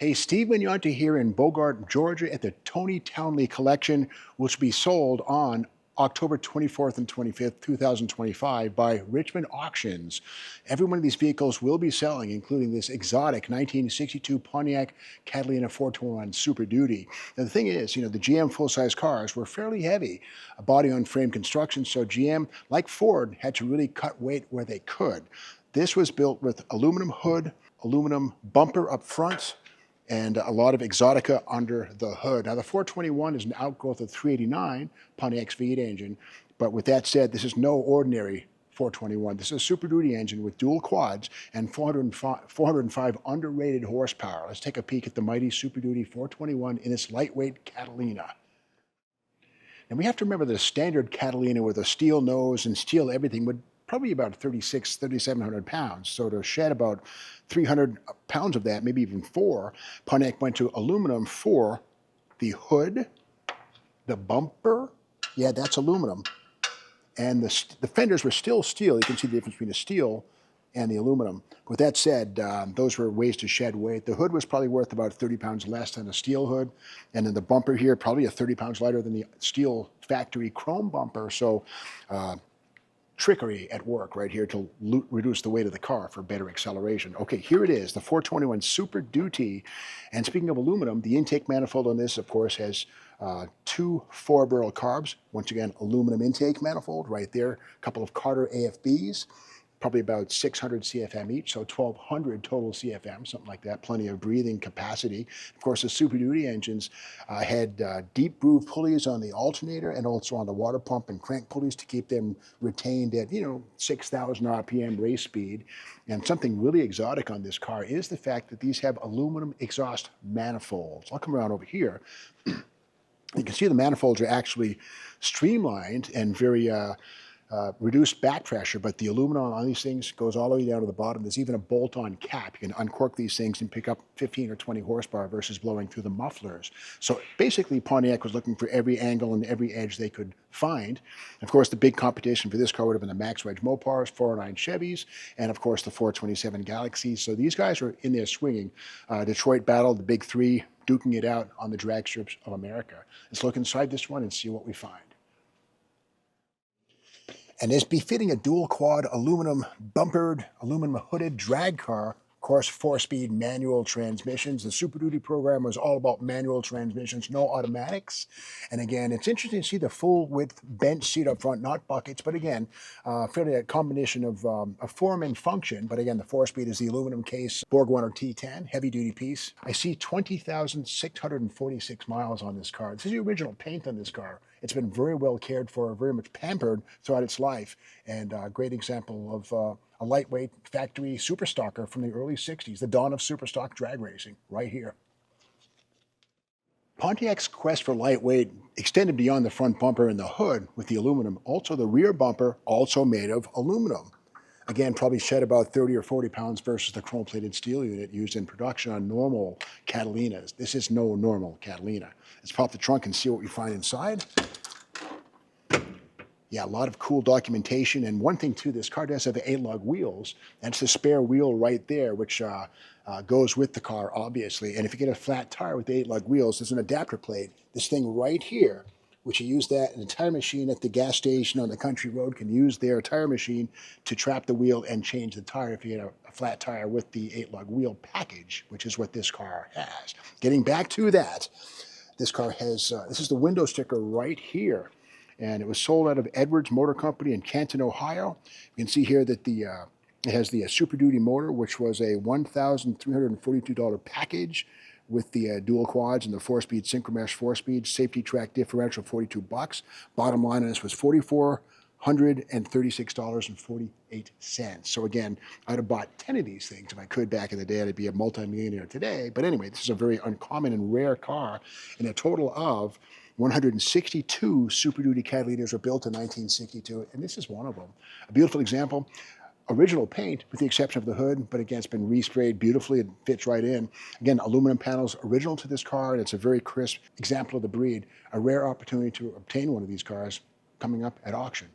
Hey, Steve Magnante here in Bogart, Georgia at the Tony Townley Collection, which will be sold on October 24th and 25th, 2025 by Richmond Auctions. Every one of these vehicles will be selling, including this exotic 1962 Pontiac Catalina 421 Super Duty. Now, the thing is, the GM full-size cars were fairly heavy, a body-on-frame construction, so GM, like Ford, had to really cut weight where they could. This was built with aluminum hood, aluminum bumper up front, and a lot of exotica under the hood. Now, the 421 is an outgrowth of 389 Pontiac's V8 engine, but with that said, this is no ordinary 421. This is a Super Duty engine with dual quads and 405 underrated horsepower. Let's take a peek at the mighty Super Duty 421 in its lightweight Catalina. And we have to remember that a standard Catalina with a steel nose and steel everything would probably about 3,700 pounds. So to shed about 300 pounds of that, maybe even 4, Pontiac went to aluminum for the hood, the bumper, yeah, that's aluminum, and the fenders were still steel. You can see the difference between the steel and the aluminum. With that said, those were ways to shed weight. The hood was probably worth about 30 pounds less than a steel hood, and then the bumper here, probably 30 pounds lighter than the steel factory chrome bumper. So trickery at work right here to reduce the weight of the car for better acceleration. Okay, here it is, the 421 Super Duty. And speaking of aluminum, the intake manifold on this, of course, has 2 4-barrel carbs. Once again, aluminum intake manifold right there. A couple of Carter AFBs, probably about 600 CFM each, so 1,200 total CFM, something like that, plenty of breathing capacity. Of course, the Super Duty engines had deep groove pulleys on the alternator and also on the water pump and crank pulleys to keep them retained at, 6,000 RPM race speed. And something really exotic on this car is the fact that these have aluminum exhaust manifolds. I'll come around over here. You can see the manifolds are actually streamlined and very reduced back pressure, but the aluminum on these things goes all the way down to the bottom. There's even a bolt-on cap. You can uncork these things and pick up 15 or 20 horsepower versus blowing through the mufflers. So basically, Pontiac was looking for every angle and every edge they could find. Of course, the big competition for this car would have been the Max Wedge Mopars, 409 Chevys, and of course the 427 Galaxies. So these guys are in there swinging. Detroit battled the big three, duking it out on the drag strips of America. Let's look inside this one and see what we find. And as befitting a dual quad aluminum bumpered, aluminum hooded drag car, of course, 4-speed manual transmissions. The Super Duty program was all about manual transmissions, no automatics. And again, it's interesting to see the full width bench seat up front, not buckets, but again, fairly a combination of a form and function. But again, the 4-speed is the aluminum case, Borg Warner T10, heavy duty piece. I see 20,646 miles on this car. This is the original paint on this car. It's been very well cared for, very much pampered throughout its life, and a great example of a lightweight factory super stocker from the early 60s, the dawn of super stock drag racing, right here. Pontiac's quest for lightweight extended beyond the front bumper and the hood with the aluminum. Also, the rear bumper, also made of aluminum. Again, probably shed about 30 or 40 pounds versus the chrome-plated steel unit used in production on normal Catalinas. This is no normal Catalina. Let's pop the trunk and see what we find inside. Yeah, a lot of cool documentation. And one thing too, this car does have 8-lug wheels. That's the spare wheel right there, which goes with the car, obviously. And if you get a flat tire with the 8-lug wheels, there's an adapter plate. This thing right here, which you use that in a tire machine at the gas station on the country road, can use their tire machine to trap the wheel and change the tire if you get a flat tire with the 8-lug wheel package, which is what this car has. Getting back to that, this car has, this is the window sticker right here. And it was sold out of Edwards Motor Company in Canton, Ohio. You can see here that it has the Super Duty motor, which was a $1,342 package with the dual quads and the 4-speed Synchromesh 4-speed safety track differential, $42. Bottom line on this was $4,436.48. So again, I'd have bought 10 of these things if I could back in the day. I'd be a multimillionaire today. But anyway, this is a very uncommon and rare car, in a total of 162 Super Duty Catalinas were built in 1962, and this is one of them. A beautiful example. Original paint, with the exception of the hood, but again, it's been resprayed beautifully. It fits right in. Again, aluminum panels original to this car, and it's a very crisp example of the breed. A rare opportunity to obtain one of these cars coming up at auction.